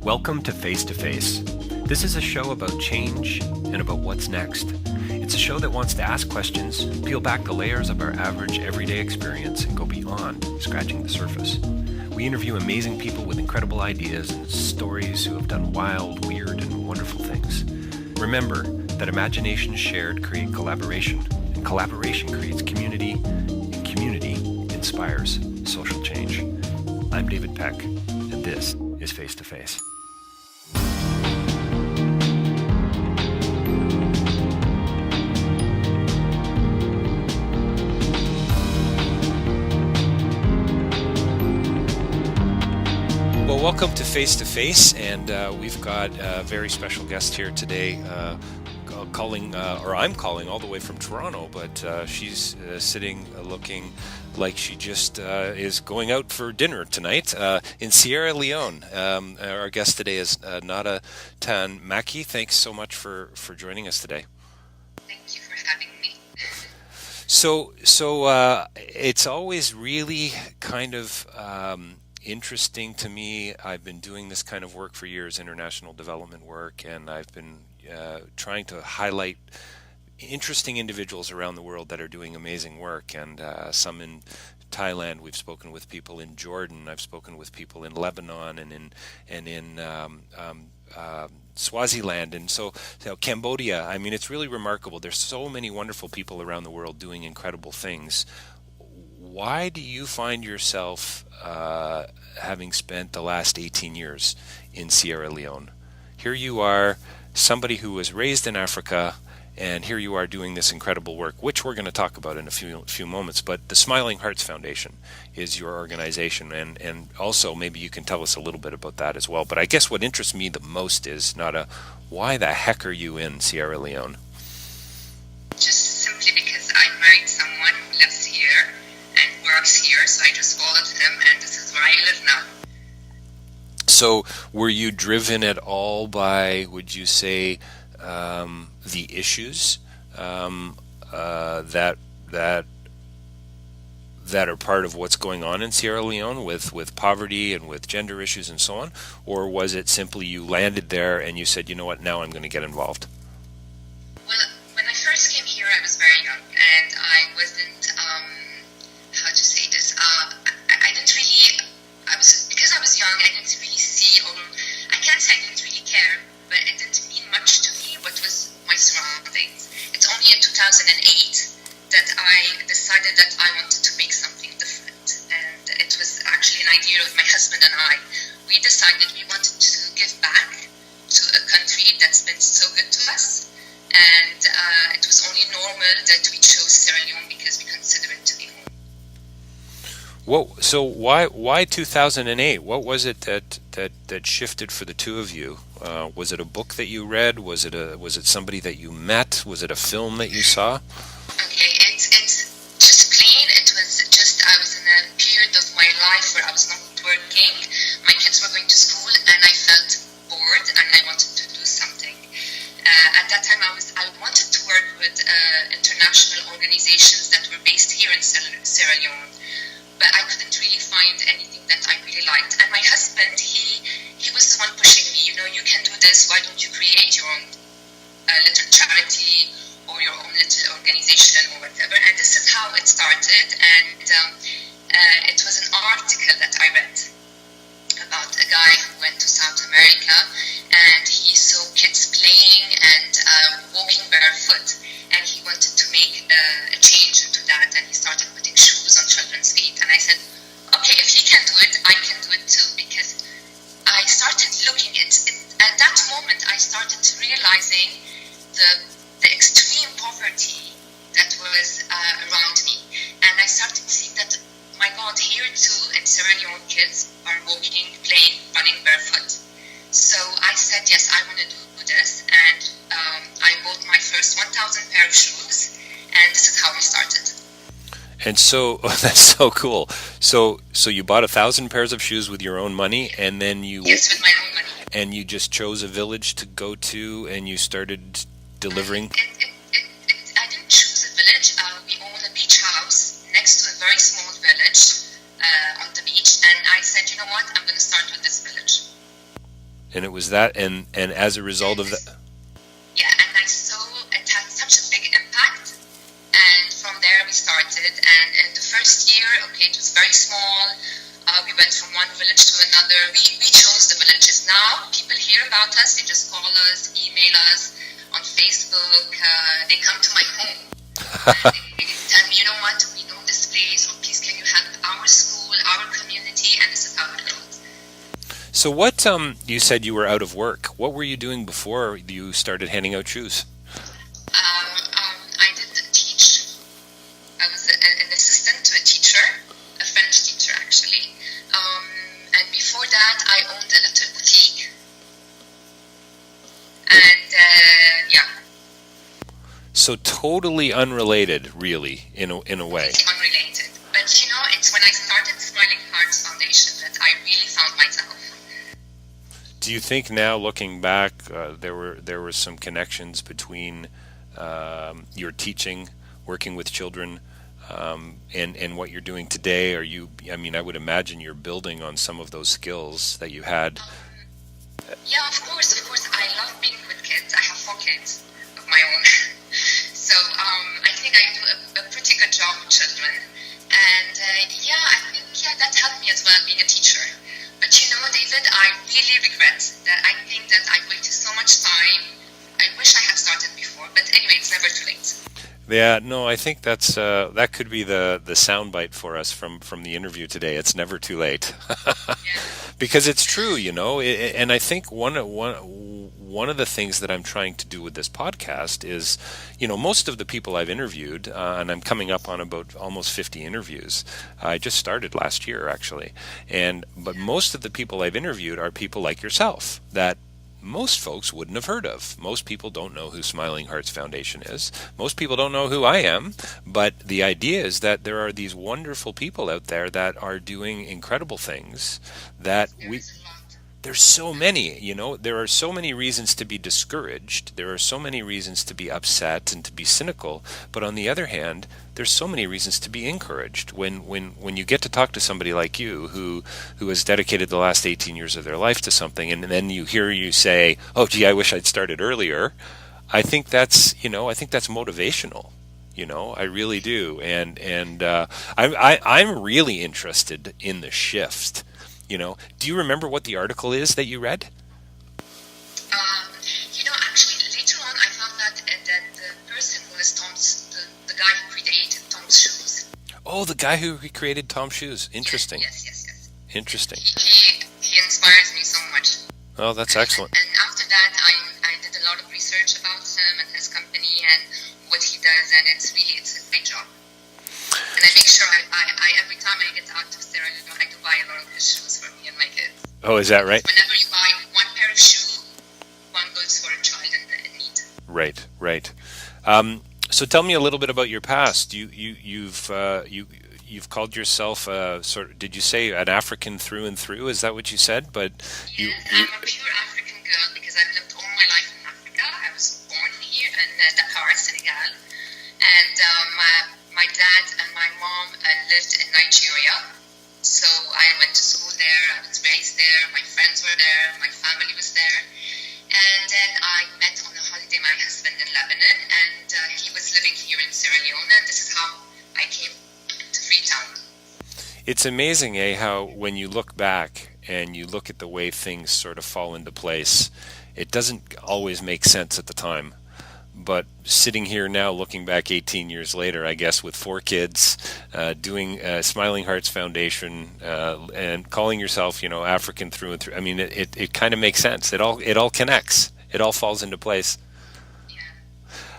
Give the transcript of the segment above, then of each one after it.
Welcome to Face to Face. This is a show about change and about what's next. It's a show that wants to ask questions, peel back the layers of our average everyday experience, and go beyond scratching the surface. We interview amazing people with incredible ideas and stories who have done wild, weird, and wonderful things. Remember that imagination shared creates collaboration, and collaboration creates community, and community inspires social change. I'm David Peck, and this is Face to Face. Well, welcome to Face, and we've got a very special guest here today, I'm calling all the way from Toronto, but she's sitting looking like she just is going out for dinner tonight in Sierra Leone. Our guest today is Taan Mackie. Thanks so much for joining us today. Thank you for having me. So it's always really kind of interesting to me. I've been doing this kind of work for years, international development work, and I've been trying to highlight interesting individuals around the world that are doing amazing work, and some in Thailand. We've spoken with people in Jordan. I've spoken with people in Lebanon and in Swaziland, and so Cambodia. I mean, it's really remarkable. There's so many wonderful people around the world doing incredible things. Why do you find yourself having spent the last 18 years in Sierra Leone? Here you are, somebody who was raised in Africa, and here you are doing this incredible work, which we're going to talk about in a few moments. But the Smiling Hearts Foundation is your organization, and also maybe you can tell us a little bit about that as well. But I guess what interests me the most is, why the heck are you in Sierra Leone? Just simply because I married someone who lives here and works here, so I just followed him, and this is where I live now. So were you driven at all by, would you say, the issues that are part of what's going on in Sierra Leone with poverty and with gender issues and so on? Or was it simply you landed there and you said, you know what, now I'm going to get involved? Well, when I first came here, I was very young, and I wasn't, how to say this, I didn't really, because I was young, I didn't really see, or I can't say I didn't really care, but it didn't mean much to me what was my surroundings. It's only in 2008 that I decided that I wanted to make something different, and it was actually an idea of my husband and I. We decided we wanted to give back to a country that's been so good to us, and it was only normal that we chose Sierra Leone because we consider it to be home. Well, so why 2008? What was it that shifted for the two of you? Was it a book that you read? Was it somebody that you met? Was it a film that you saw? Okay, it's just plain. It was just I was in a period of my life where I was not working. My kids were going to school, and I felt bored, and I wanted to do something. At that time, I wanted to work with international organizations that were based here in Sierra Leone, but I couldn't really find anything that I really liked. And my husband, he was the one pushing me. You can do this. Why don't you create your own little charity or your own little organization or whatever? And this is how it started. And it was an article that I read about a guy who went to South America, and he saw kids playing and walking barefoot, and he wanted to make a change into that, and he started putting shoes on children's feet. And I said, okay, if he can do it, I can do it too, because I started looking at that moment. I started realizing the extreme poverty that was around me, and I started seeing that, my God, here too in Sierra Leone, kids are walking, playing, running barefoot. So I said, yes, I want to do this, and I bought my first 1,000 pair of shoes, and this is how we started. And so that's so cool. So you bought 1,000 pairs of shoes with your own money, and then yes, with my own money. And you just chose a village to go to, and you started delivering. I didn't choose a village. We own a beach house next to a very small village on the beach, and I said, you know what, I'm going to start with this village. And it was that, and as a result of that. Yeah, and I saw it had such a big impact. And from there we started. And in the first year, okay, it was very small. We went from one village to another. We chose the villages. Now people hear about us. They just call us, email us on Facebook. They come to my home. And they tell me, you know what, we know this place. Or please can you help our school, our community? And this is how it goes. So what, you said you were out of work. What were you doing before you started handing out shoes? I did teach. I was an assistant to a teacher, a French teacher actually. And before that, I owned a little boutique. And yeah. So totally unrelated, really, in a way. Unrelated. But you know, it's when I started Smiling Hearts Foundation that I really found myself. Do you think now, looking back, there were some connections between your teaching, working with children, and what you're doing today? I mean, I would imagine you're building on some of those skills that you had. Yeah, of course. I love being with kids. I have 4 kids of my own. So I think I do a pretty good job with children. And I think that helped me as well, being a teacher. But you know, David, I really regret that. I think that I wasted so much time. I wish I had started before. But anyway, it's never too late. Yeah, no, I think that's that could be the soundbite for us from the interview today. It's never too late, because it's true, you know. And I think one of the things that I'm trying to do with this podcast is, you know, most of the people I've interviewed, and I'm coming up on about almost 50 interviews. I just started last year, actually, but most of the people I've interviewed are people like yourself that most folks wouldn't have heard of. Most people don't know who Smiling Hearts Foundation is. Most people don't know who I am. But the idea is that there are these wonderful people out there that are doing incredible things that there's so many, you know, there are so many reasons to be discouraged. There are so many reasons to be upset and to be cynical. But on the other hand, there's so many reasons to be encouraged. When you get to talk to somebody like you who has dedicated the last 18 years of their life to something, and then you hear you say, "Oh, gee, I wish I'd started earlier." I think that's motivational. You know, I really do. And I'm really interested in the shift. You know, do you remember what the article is that you read? You know, actually, later on, I found that the person was the guy who created Tom's shoes. Oh, the guy who created Tom's shoes. Interesting. Yes. Interesting. He inspires me so much. Oh, that's excellent. And after that, I did a lot of research about him and his company and what he does, and it's a great job. And I make sure I every time I get out to Sierra Leone, I do buy a lot of his shoes for me and my kids. Oh, is that right? Whenever you buy one pair of shoes, one goes for a child in need. Right. So tell me a little bit about your past. You've called yourself did you say an African through and through? Is that what you said? But yes, I'm a pure African girl because I've lived all my life in Africa. I was born here in Dakar, Senegal, and my dad and my mom lived in Nigeria. So I went to school there, I was raised there, my friends were there, my family was there. And then I met on a holiday my husband in Lebanon, and he was living here in Sierra Leone, and this is how I came to Freetown. It's amazing, how when you look back and you look at the way things sort of fall into place, it doesn't always make sense at the time. But sitting here now, looking back 18 years later, I guess with 4 kids, doing Smiling Hearts Foundation, and calling yourself, you know, African through and through. I mean, it kind of makes sense. It all connects. It all falls into place. Yeah.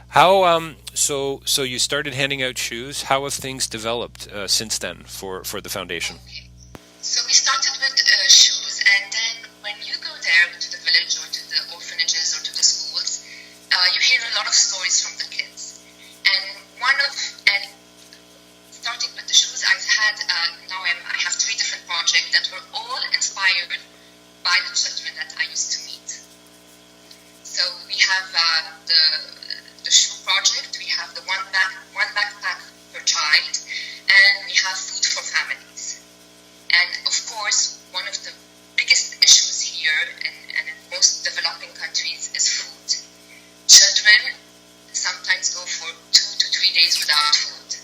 How so you started handing out shoes. How have things developed since then for the foundation? Okay. So we started with shoes, and then when you go there to the village or to the orphanages or to the schools, you hear a lot of stories from the kids. And starting with the shoes, I have 3 different projects that were all inspired by the children that I used to meet. So we have the shoe project, we have the one backpack per child, and we have food for families. And of course, one of the biggest issues here, and countries is food. Children sometimes go for 2 to 3 days without food.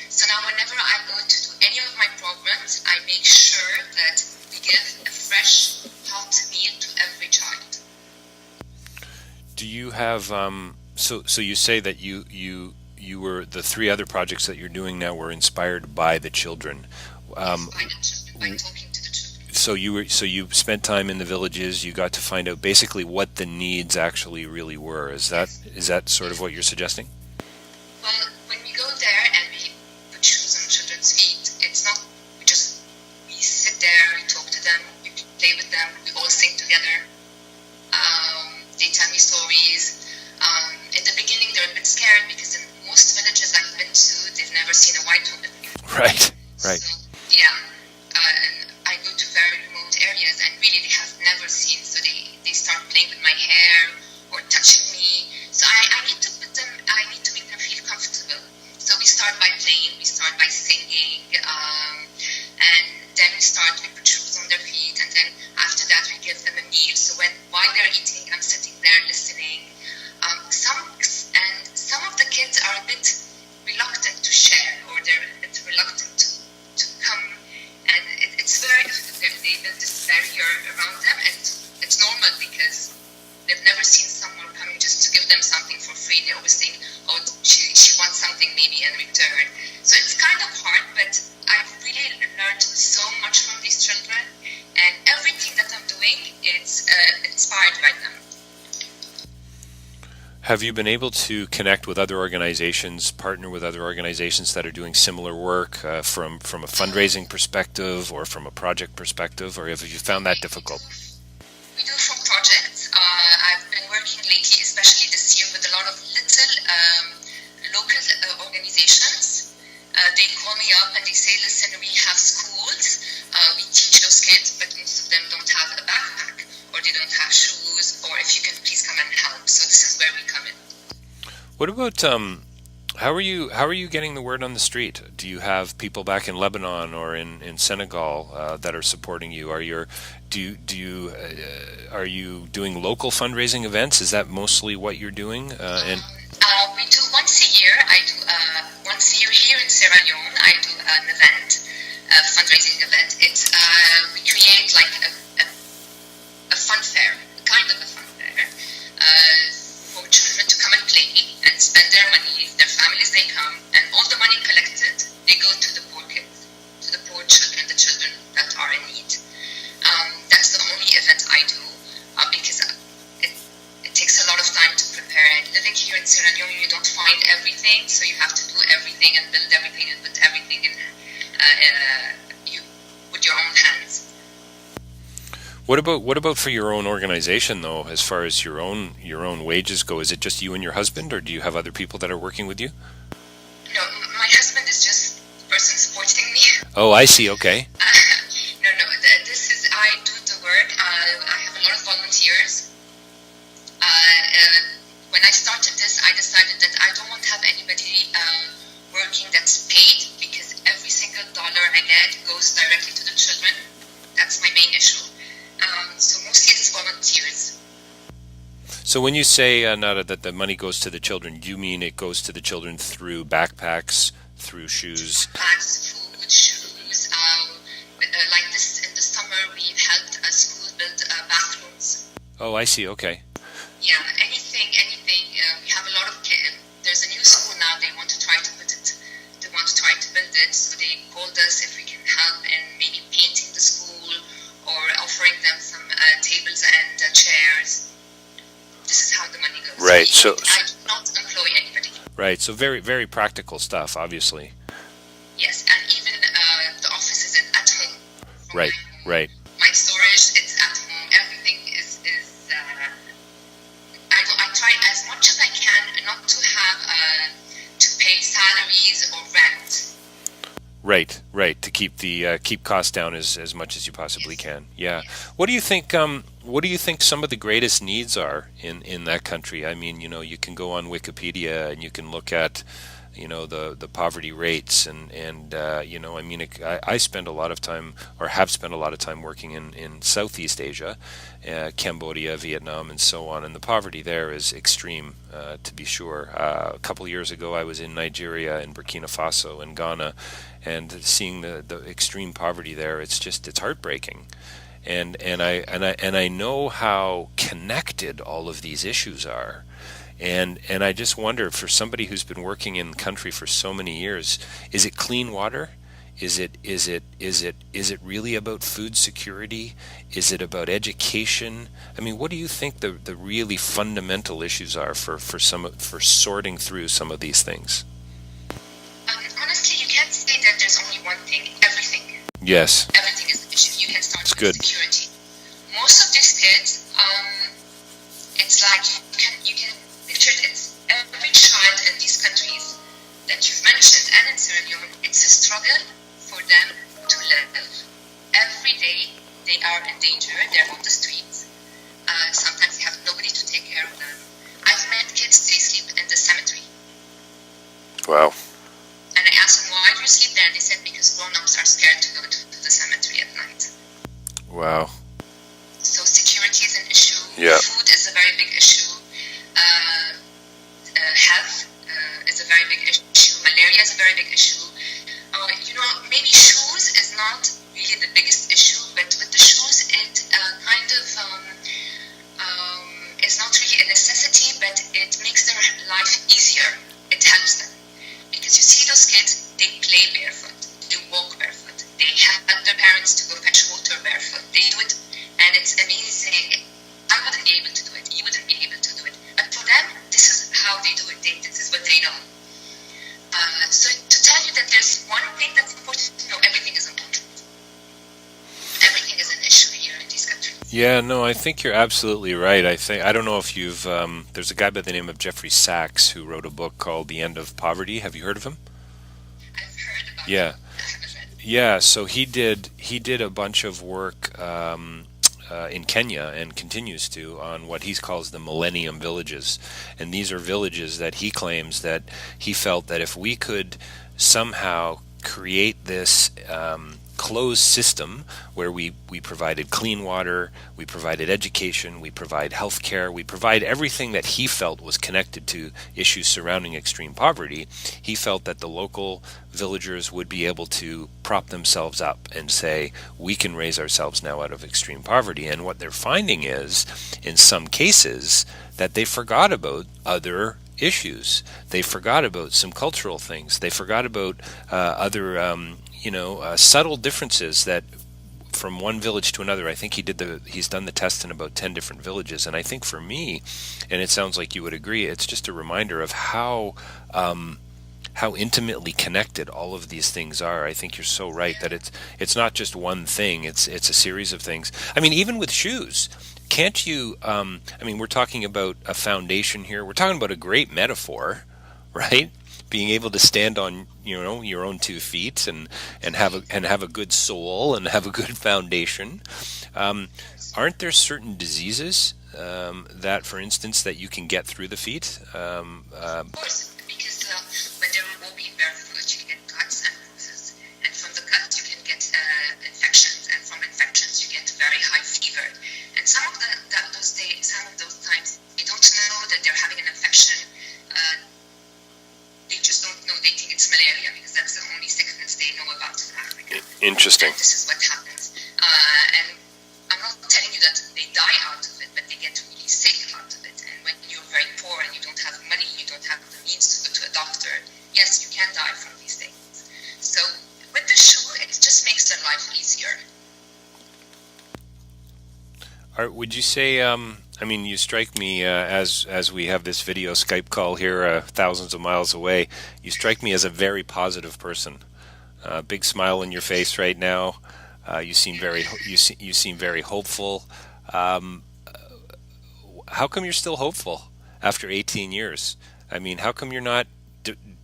So now whenever I go to do any of my programs, I make sure that we give a fresh, hot meal to every child. Do you have so you say that you were the three other projects that you're doing now were inspired by the children. By the children, by talking to the children. So you spent time in the villages. You got to find out basically what the needs actually really were. Is that sort of what you're suggesting? Well, when we go there and we put shoes on children's feet, it's not we sit there, we talk to them, we play with them, we all sing together. They tell me stories. In the beginning, they're a bit scared because in most villages I've been to, they've never seen a white woman. Right. So, yeah. And I go to very remote areas and really they have never seen, so they start playing with my hair or touching me. So I need to make them feel comfortable. So we start by playing, we start by singing, and then we put shoes on their feet, and then after that we give them a meal. So while they're eating, I'm sitting there listening. Some of the kids are a bit reluctant to share, or they're a bit reluctant to come, and it's very difficult. They build this barrier around them, and it's normal because they've never seen someone coming just to give them something for free. They always think, oh, she wants something maybe in return. So it's kind of hard, but I've really learned so much from these children, and everything that I'm doing, it's inspired by them. Have you been able to connect with other organizations, partner with other organizations that are doing similar work from a fundraising perspective or from a project perspective, or have you found that difficult? We do from projects. I've been working lately, especially this year, with a lot of little local organizations. They call me up and they say, listen, we have schools, we teach those kids, but most of them don't have a backpack, or they don't have shoes, or if you can please come and help. So this is where we come in. What about how are you getting the word on the street? Do you have people back in Lebanon or in Senegal that are supporting you? Are you doing local fundraising events? Is that mostly what you're doing? We do once a year. I do once a year here in Sierra Leone. I do an event, a fundraising event. It's we create like a fun fair, kind of a fun fair, for children to come and play and spend their money. Their families, they come, and all the money collected, they go to the poor kids, to the poor children, the children that are in need. That's the only event I do because it takes a lot of time to prepare. And living here in Sierra Leone, you don't find everything, so you have to do everything and build everything and put everything in with your own hands. What about for your own organization though? As far as your own wages go, is it just you and your husband, or do you have other people that are working with you? No, my husband is just the person supporting me. Oh, I see. Okay. No. This is I do the work. I have a lot of volunteers. When I started this, I decided that I don't want to have anybody working that's paid, because every single dollar I get goes directly to the children. That's my main issue. So mostly it's volunteers. So when you say, Nada, that the money goes to the children, do you mean it goes to the children through backpacks, through shoes? Backpacks, food, shoes. Like this in the summer, we've helped a school build bathrooms. Oh, I see. Okay. Yeah, anything. We have a lot of kids. There's a new school now. They want to try to build it. So they called us if we can help in maybe painting the school or offering them some tables and chairs. This is how the money goes. Right. So I do not employ anybody. Right. So very, very practical stuff, obviously. Yes, and even the office is at home. Right. Right. My storage, it's at home. Everything is I try as much as I can not to have to pay salaries or rent. Right. To keep the keep costs down as much as you possibly can. Yeah. Yes. What do you think? What do you think some of the greatest needs are in that country? I mean, you can go on Wikipedia and you can look at, the poverty rates, and I mean, I spend a lot of time, or have spent a lot of time working in Southeast Asia, Cambodia, Vietnam, and so on, and the poverty there is extreme, to be sure. A couple of years ago, I was in Nigeria, and Burkina Faso, and Ghana, and seeing the extreme poverty there, it's heartbreaking. And I know how connected all of these issues are. And I just wonder, for somebody who's been working in the country for so many years, is it clean water? Is it really about food security? Is it about education? I mean, what do you think the really fundamental issues are for sorting through some of these things? Honestly, you can't say that there's only one thing. Everything. Yes. Everything is an issue. You can start It's with good. security. Most of these kids, it's like you can picture it. It's every child in these countries that you've mentioned, and in Sierra Leone, it's a struggle for them to live. Every day they are in danger. They're on the streets. Sometimes they have nobody to take care of them. I've met kids, they sleep in the cemetery. Wow. And I asked them, why do you sleep there? And they said, because grown-ups are scared to go to the cemetery at night. Wow. So security is an issue. Yeah. Food is a very big issue. Health is a very big issue. Malaria is a very big issue. Maybe shoes is not really the biggest issue, but with the shoes, it kind of is not really a necessity, but it makes their life easier. It helps them. Because you see those kids, they play barefoot, they walk barefoot, they help their parents to go fetch water barefoot, they do it, and it's amazing. I wouldn't be able to do it, you wouldn't be able to do it, but for them, this is how they do it, this is what they know. So to tell you that there's one thing that's important, no, everything is important. Everything is an issue here in these countries. Yeah, no, I think you're absolutely right. I don't know if you've there's a guy by the name of Jeffrey Sachs who wrote a book called The End of Poverty. Have you heard of him? I've heard about Yeah. it. I haven't read it. Yeah, so he did a bunch of work in Kenya, and continues to, on what he calls the Millennium Villages. And these are villages that he claims that he felt that if we could somehow create this closed system where we provided clean water, we provided education, we provide health care, we provide everything that he felt was connected to issues surrounding extreme poverty, he felt that the local villagers would be able to prop themselves up and say, we can raise ourselves now out of extreme poverty. And what they're finding is, in some cases, that they forgot about other issues. They forgot about some cultural things. They forgot about other subtle differences that from one village to another. I think he's done the test in about 10 different villages. And I think for me, and it sounds like you would agree, it's just a reminder of how intimately connected all of these things are. I think you're so right that it's not just one thing, it's a series of things. I mean, even with shoes, can't you, we're talking about a foundation here. We're talking about a great metaphor, right? Being able to stand on your own 2 feet and have a good soul and have a good foundation. Aren't there certain diseases that, for instance, that you can get through the feet? Of course, because when you're walking barefoot, you get cuts and bruises, and from the cuts you can get infections, and from infections you get very high fever. And some of those times they don't know that they're having an infection. They just don't know. They think it's malaria because that's the only sickness they know about in Africa. Interesting. And this is what happens. And I'm not telling you that they die out of it, but they get really sick out of it. And when you're very poor and you don't have money, you don't have the means to go to a doctor, yes, you can die from these things. So with the shoe, it just makes their life easier. Would you say, you strike me as we have this video Skype call here thousands of miles away, you strike me as a very positive person. Big smile on your face right now. You seem very hopeful. How come you're still hopeful after 18 years? I mean, how come you're not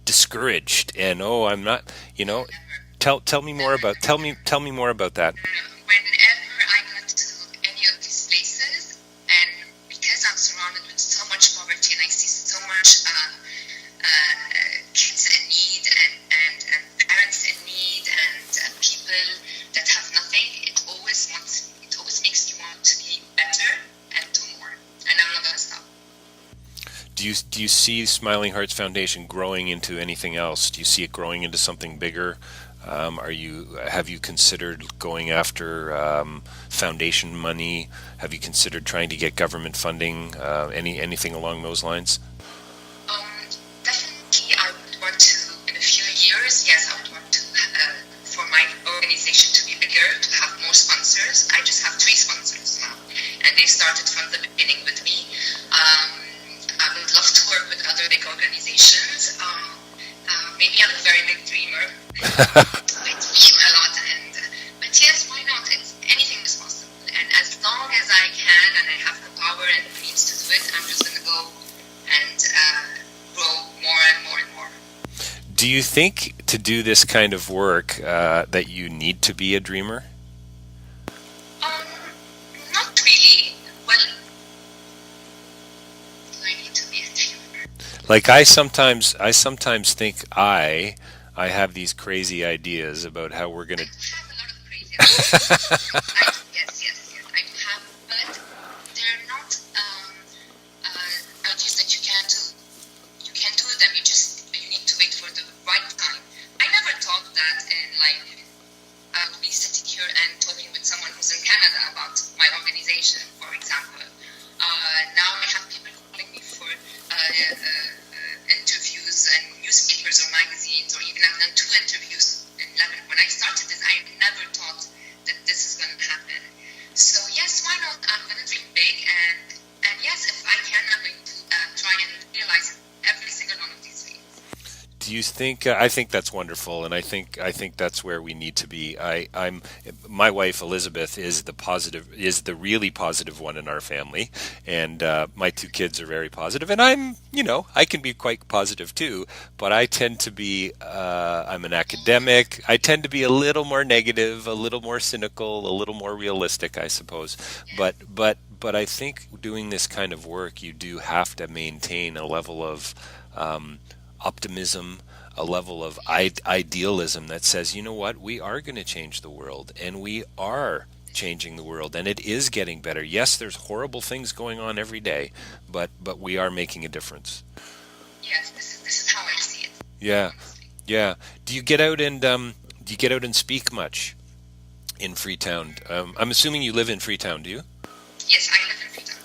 discouraged and I'm not, tell me more about that. Whenever I go to any of these places, and because I'm surrounded with so much poverty and I see so much kids in Do you see Smiling Hearts Foundation growing into anything else? Do you see it growing into something bigger? Have you considered going after foundation money? Have you considered trying to get government funding? Anything along those lines? Um, Definitely, I would want to, in a few years, yes, I would want to, for my organization to be bigger, to have more sponsors. I just have 3 sponsors now, and they started from the beginning with me. I would love to work with other big organizations. Maybe I'm a very big dreamer. I dream a lot, but yes, why not? Anything is possible. And as long as I can and I have the power and the means to do it, I'm just going to go and grow more and more and more. Do you think to do this kind of work that you need to be a dreamer? Not really. Well, do I need to be a dreamer? Like I sometimes think I have these crazy ideas about how we're going I have a lot of crazy ideas. Yes. I do have, but they're not ideas that you can't do. You can do them. You need to wait for the right time. I never thought that, and I would be sitting here and talking with someone who's in Canada about my organization, for example. Now I have people calling me for interviews and newspapers or magazines, or even I've done 2 interviews in Lebanon. When I started this, I never thought that this is going to happen. So yes, why not? I'm going to dream big, and yes, if I can, I'm going to try and realize every single one of these things. Do you think? I think that's wonderful, and I think that's where we need to be. My wife Elizabeth is the really positive one in our family, and my 2 kids are very positive, and I can be quite positive too, but I tend to be. I'm an academic. I tend to be a little more negative, a little more cynical, a little more realistic, I suppose. But I think doing this kind of work, you do have to maintain a level of optimism, a level of idealism that says, you know what, we are going to change the world, and we are changing the world, and it is getting better. Yes, there's horrible things going on every day, but we are making a difference. Yes, this is how I see it. Yeah. Do you get out and speak much in Freetown? I'm assuming you live in Freetown, do you? Yes, I live in Freetown.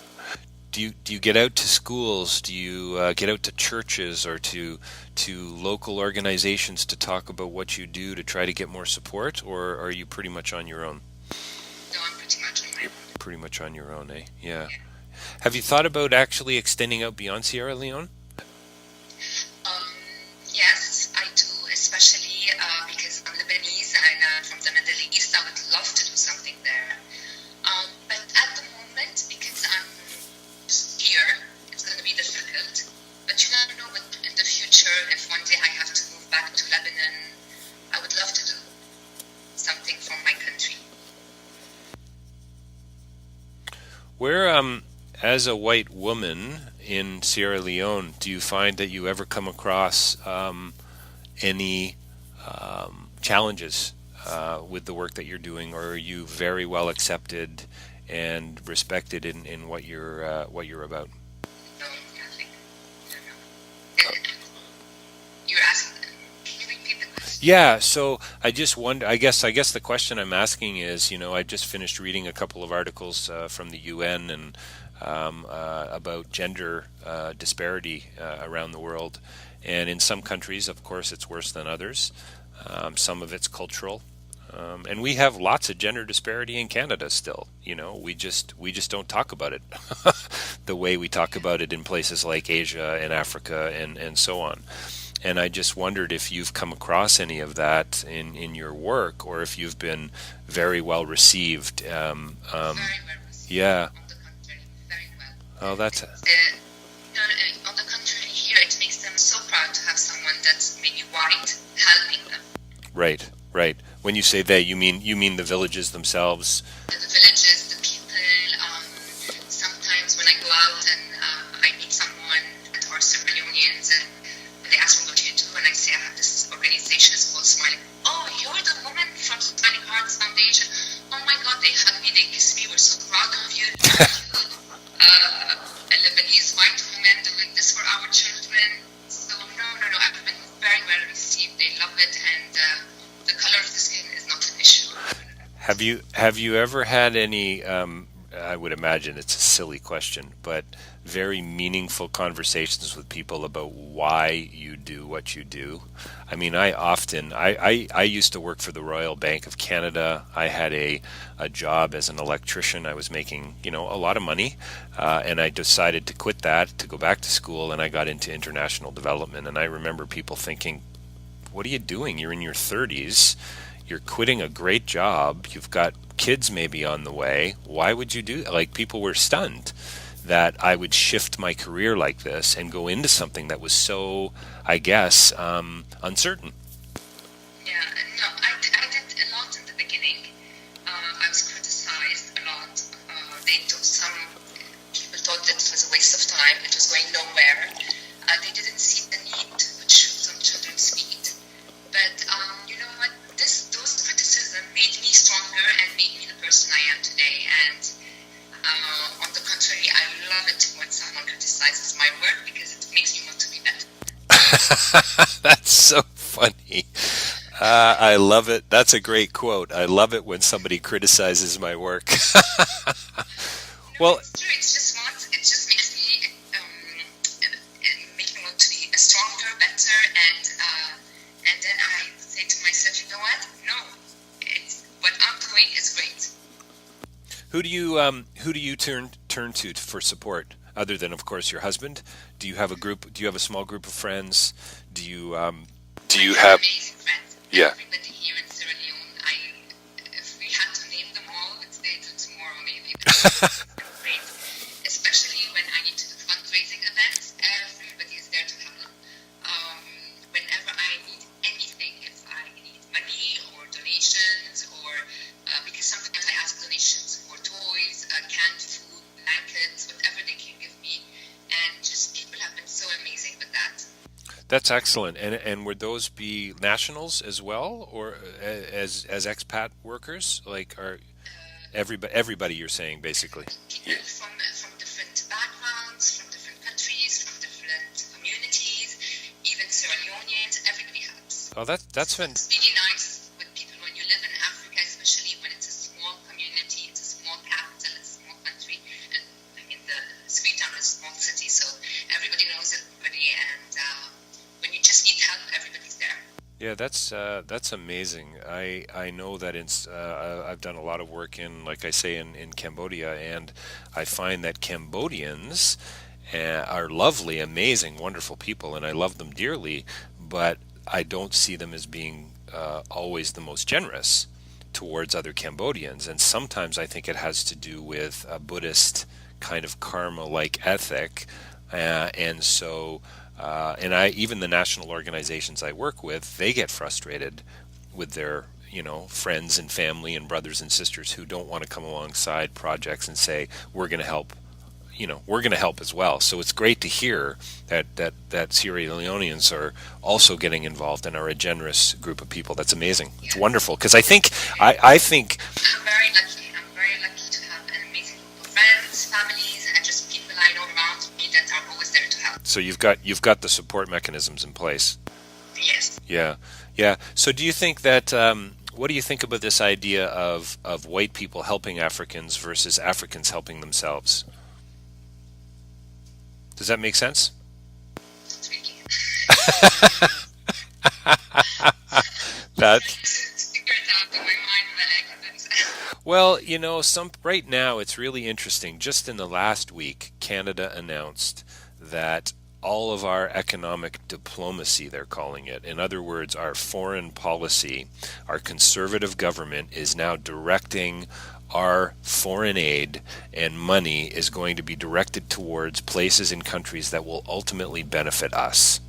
Do you get out to schools? Do you get out to churches or to local organizations to talk about what you do to try to get more support, or are you pretty much on your own? No, I'm pretty much on my own. Pretty much on your own, eh? Yeah. Have you thought about actually extending out beyond Sierra Leone? Yes, I do, especially because I'm Lebanese and from the Middle East. I would love to do something there. But at the moment, because I'm just here, it's going to be difficult. But you never know what in the future, if one day I have to move back to Lebanon, I would love to do something for my country. Where, as a white woman in Sierra Leone, do you find that you ever come across any challenges with the work that you're doing, or are you very well accepted and respected in what you're about? No, nothing. No. You're asking. Can you repeat the question? Yeah, so I just wonder. I guess the question I'm asking is, I just finished reading a couple of articles from the UN and about gender disparity around the world, and in some countries, of course, it's worse than others. Some of it's cultural, and we have lots of gender disparity in Canada still. We just don't talk about it the way we talk about it in places like Asia and Africa and so on. And I just wondered if you've come across any of that in your work, or if you've been very well received. Very well received. Yeah. On the contrary, very well. Oh, that's. On the contrary, here it makes them so proud to have someone that's maybe white helping them. Right. When you say they, you mean the villages themselves. The villages, the people. Sometimes when I go out and I meet someone that are Sierra Leoneans, and they ask me what you do, and I say I have this organization. It's called Smiling. Oh, you're the woman from Smiling Hearts Foundation. Oh my God, they hug me, they kiss me. We're so proud of you. A Lebanese white woman doing this for of the skin is not an issue. Have you ever had any? I would imagine it's a silly question, but very meaningful conversations with people about why you do what you do. I mean, I used to work for the Royal Bank of Canada. I had a job as an electrician. I was making, a lot of money, and I decided to quit that to go back to school, and I got into international development. And I remember people thinking, what are you doing? You're in your 30s. You're quitting a great job. You've got kids maybe on the way. Why would you do that? Like, people were stunned that I would shift my career like this and go into something that was so, I guess, uncertain. Yeah, no, I did a lot in the beginning. I was criticized a lot. Some people thought that it was a waste of time. It was going nowhere. They didn't see the need to put shoes on children's feet. But you know what? Those criticism made me stronger and made me the person I am today. And on the contrary, I love it when someone criticizes my work because it makes me want to be better. That's so funny. I love it. That's a great quote. I love it when somebody criticizes my work. Well, it's true. It just makes me want to be stronger, better, and then I say to myself, you know what? No, what I'm doing is great. who do you turn to for support other than, of course, your husband? Do you have a group? Do you have a small group of friends? Do you have amazing friends? Yeah. Everybody here in Sierra Leone. If we had to name them all, it's day till tomorrow maybe. Great. Especially when I need to do fundraising events, everybody is there to help. Whenever I need anything, if I need money or donations, or because sometimes I ask donations for toys, canned food, blankets, whatever they can give me, and just people have been so amazing with that. That's excellent. And would those be nationals as well, or as expat workers? Like, are everybody you're saying basically? People from different backgrounds, from different countries, from different communities, even Sierra Leoneans, everybody helps. Oh, that's So it's really nice with people when you live in Africa, especially when it's a small community, it's a small capital, it's a small country. And I mean, the Freetown is a small city, so everybody knows everybody, and when you just need help, everybody's there. Yeah, that's amazing. I know that I've done a lot of work in, like I say, in Cambodia, and I find that Cambodians are lovely, amazing, wonderful people, and I love them dearly, but I don't see them as being always the most generous towards other Cambodians, and sometimes I think it has to do with a Buddhist kind of karma-like ethic, and so. And even the national organizations I work with, they get frustrated with their, friends and family and brothers and sisters who don't want to come alongside projects and say, we're going to help, we're going to help as well. So it's great to hear that Sierra Leoneans are also getting involved and are a generous group of people. That's amazing. It's wonderful, because I think I'm very lucky. I'm very lucky to have an amazing group of friends, families, and just people I know around me that are always there to help. so. You've got the support mechanisms in place. Yes. Yeah, yeah. So do you think that? What do you think about this idea of white people helping Africans versus Africans helping themselves? Does that make sense? Tricky. That Figure it out in my mind, but I couldn't. Well, right now it's really interesting. Just in the last week, Canada announced that all of our economic diplomacy, they're calling it, in other words, our foreign policy, our conservative government is now directing our foreign aid and money is going to be directed towards places and countries that will ultimately benefit us,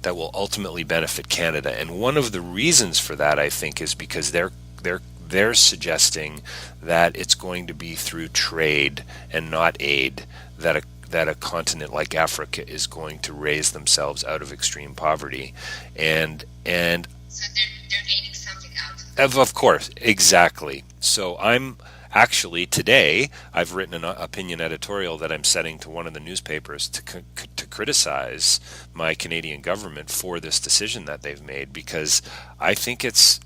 that will ultimately benefit Canada. And one of the reasons for that, I think, is because they're suggesting that it's going to be through trade and not aid that a continent like Africa is going to raise themselves out of extreme poverty, and So they're gaining something out. of course, exactly. So I'm actually today I've written an opinion editorial that I'm sending to one of the newspapers to criticize my Canadian government for this decision that they've made, because I think it's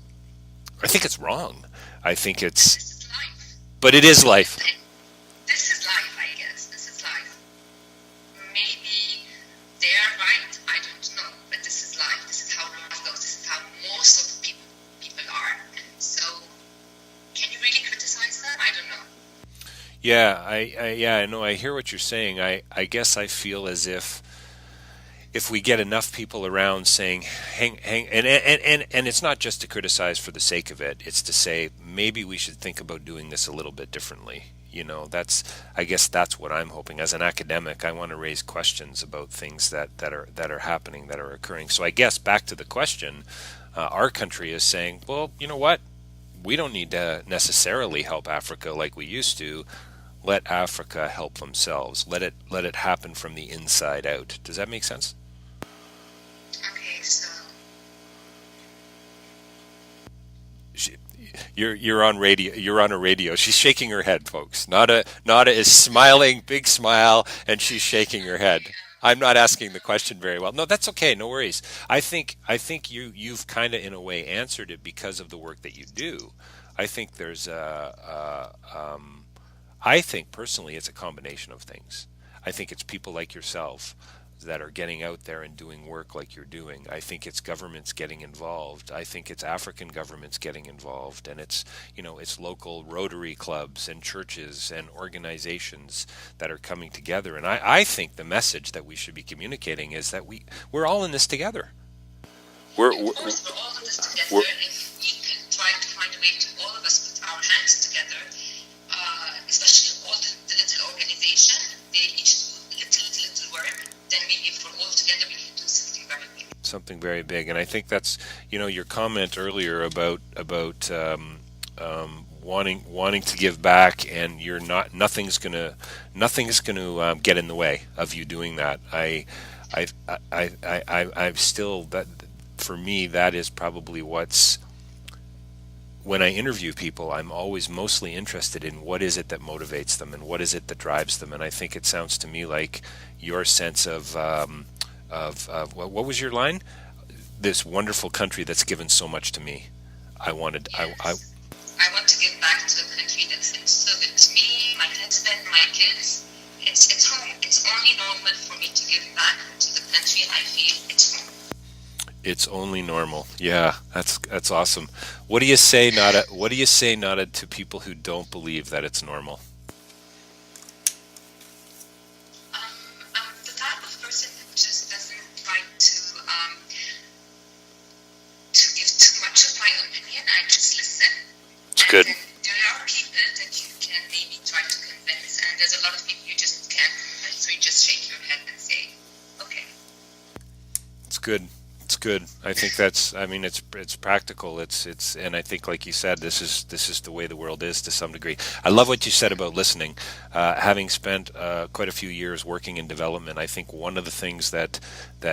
I think it's wrong. I think But it's, this is life. but it is life. This is life, I guess. This is life. Maybe they are right. I don't know. But this is life. This is how life goes. This is how most of the people are. So, can you really criticize them? I don't know. Yeah, I know. I hear what you're saying. I guess I feel as if we get enough people around saying, hang, and it's not just to criticize for the sake of it. It's to say maybe we should think about doing this a little bit differently. I guess that's what I'm hoping. As an academic, I want to raise questions about things that are happening, that are occurring. So I guess back to the question, our country is saying, well, you know what? We don't need to necessarily help Africa like we used to. Let Africa help themselves. Let it happen from the inside out. Does that make sense? Okay, so She, you're on radio. You're on a radio. She's shaking her head, folks. Nada is smiling, big smile, and she's shaking her head. I'm not asking the question very well. No, that's okay. No worries. I think you've kind of in a way answered it because of the work that you do. I think there's I think personally it's a combination of things. I think it's people like yourself that are getting out there and doing work like you're doing. I think it's governments getting involved. I think it's African governments getting involved, and it's local Rotary clubs and churches and organizations that are coming together. And I think the message that we should be communicating is that we're all in this together. We're, of we're, course, we're all in this we're together. If we could try to find a way to all of us put our hands together, especially all the little organization, they each do little work, then maybe if we're all together, we can do something very big. something very big. And I think that's your comment earlier about wanting to give back, and you're not nothing's gonna get in the way of you doing that. I've still that for me that is probably what's when I interview people, I'm always mostly interested in what is it that motivates them and what is it that drives them. And I think it sounds to me like your sense of what was your line? This wonderful country that's given so much to me. I wanted, Yes. I want to give back to a country that's been so good to me, my husband, my kids. It's home. It's only normal for me to give back to the country I feel it's home. it's only normal. Yeah, that's awesome. What do you say, Nada? What do you say, Nada, to people who don't believe that it's normal? I'm the type of person who just doesn't try to give too much of my opinion. I just listen, It's and good. then there are people that you can maybe try to convince, and there's a lot of people you just can't convince, so you just shake your head and say, okay. It's good. It's good. I think that's. I mean, it's practical. And I think, like you said, this is the way the world is to some degree. I love what you said about listening. Having spent quite a few years working in development, I think one of the things that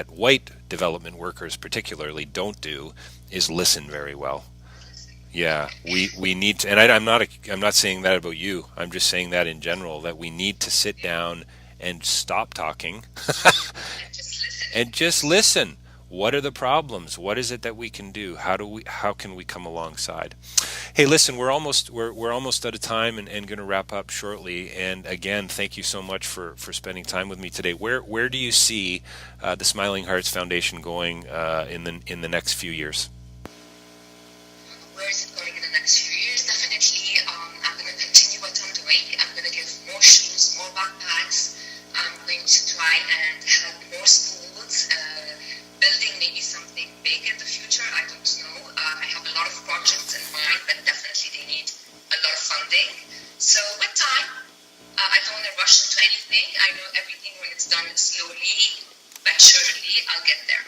white development workers particularly don't do is listen very well. Yeah, we need to, and I'm not saying that about you. I'm just saying that in general that we need to sit down and stop talking And just listen. and just listen. What are the problems? What is it that we can do? How can we come alongside? Hey, listen, we're almost out of time and going to wrap up shortly. And again, thank you so much for spending time with me today. Where do you see the Smiling Hearts Foundation going in the next few years? Where is it going in the next few years? Definitely, I'm going to continue what I'm doing. I'm going to give more shoes, more backpacks. I'm going to try and help more schools, building maybe something big in the future. I don't know. I have a lot of projects in mind, but definitely they need a lot of funding. So with time, I don't want to rush into anything. I know everything when it's done slowly, but surely I'll get there.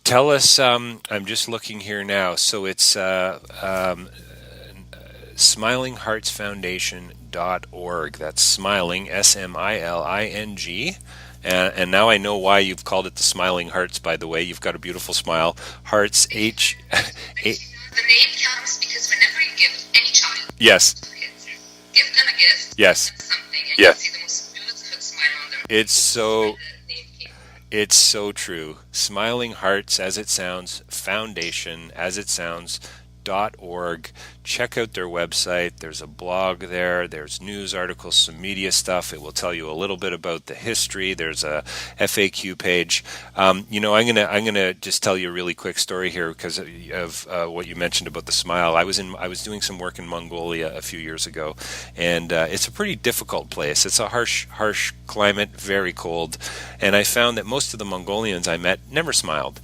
Tell us. I'm just looking here now. So it's smilingheartsfoundation.org. That's smiling, SMILING. And now I know why you've called it the Smiling Hearts, by the way. You've got a beautiful smile. Hearts, H. But you know, the name comes because whenever you give any child, Yes, kids, give them a gift, yes, give them something, and yeah. you see the most beautiful smile on their It's face. so, Where the name came from. it's so true. Smiling Hearts, as it sounds, Foundation, as it sounds, untitled.org. Check out their website. There's a blog there. There's news articles, some media stuff. It will tell you a little bit about the history. There's a FAQ page. I'm gonna just tell you a really quick story here because of what you mentioned about the smile. I was doing some work in Mongolia a few years ago, and it's a pretty difficult place. It's a harsh climate, very cold, and I found that most of the Mongolians I met never smiled.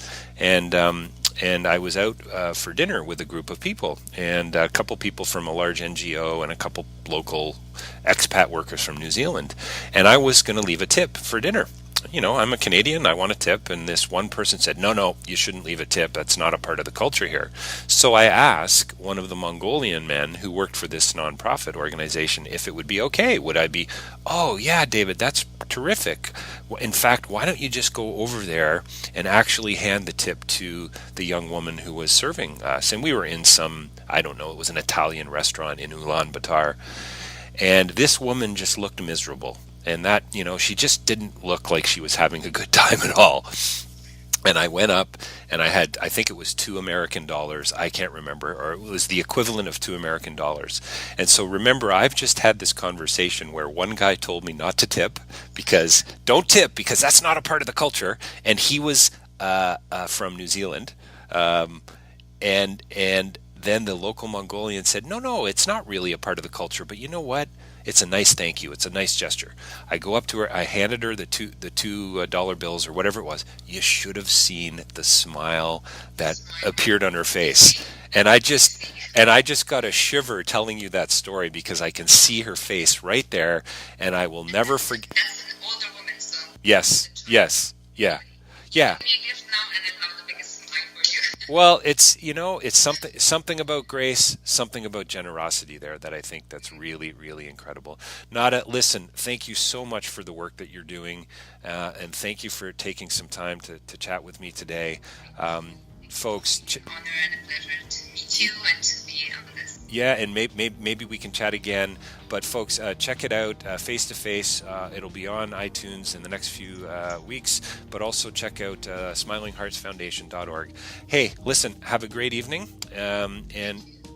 And I was out for dinner with a group of people, and a couple people from a large NGO and a couple local expat workers from New Zealand. And I was going to leave a tip for dinner. I'm a Canadian, I want a tip, and this one person said, no, you shouldn't leave a tip, that's not a part of the culture here. So I asked one of the Mongolian men who worked for this nonprofit organization if it would be okay. Would I be, oh yeah, David, that's terrific. In fact, why don't you just go over there and actually hand the tip to the young woman who was serving us? And we were in some, I don't know, it was an Italian restaurant in Ulaanbaatar. And this woman just looked miserable. And that, she just didn't look like she was having a good time at all. And I went up and I think it was $2 I can't remember, or it was the equivalent of $2. And so remember, I've just had this conversation where one guy told me not to tip don't tip because that's not a part of the culture. And he was from New Zealand. And then the local Mongolian said, no, it's not really a part of the culture, but you know what? It's a nice thank you. It's a nice gesture. I go up to her. I handed her the $2 bills or whatever it was. You should have seen the smile that appeared on her face. And I just got a shiver telling you that story because I can see her face right there, and I will never forget. That's an older woman, so. Yes, yeah. Give me a gift now, and I'll have the biggest smile for you. Well, it's something about grace, something about generosity there that I think that's really, really incredible. Nada, listen, thank you so much for the work that you're doing, and thank you for taking some time to chat with me today, folks. It's an honor and a pleasure to meet you and to be on this. Yeah, and maybe we can chat again. But folks, check it out face to face. It'll be on iTunes in the next few weeks. But also check out SmilingHeartsFoundation.org. Hey, listen, have a great evening, and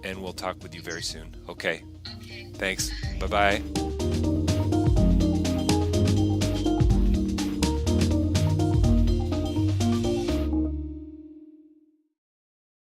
we'll talk with you very soon. Okay. Okay. Thanks. Bye bye.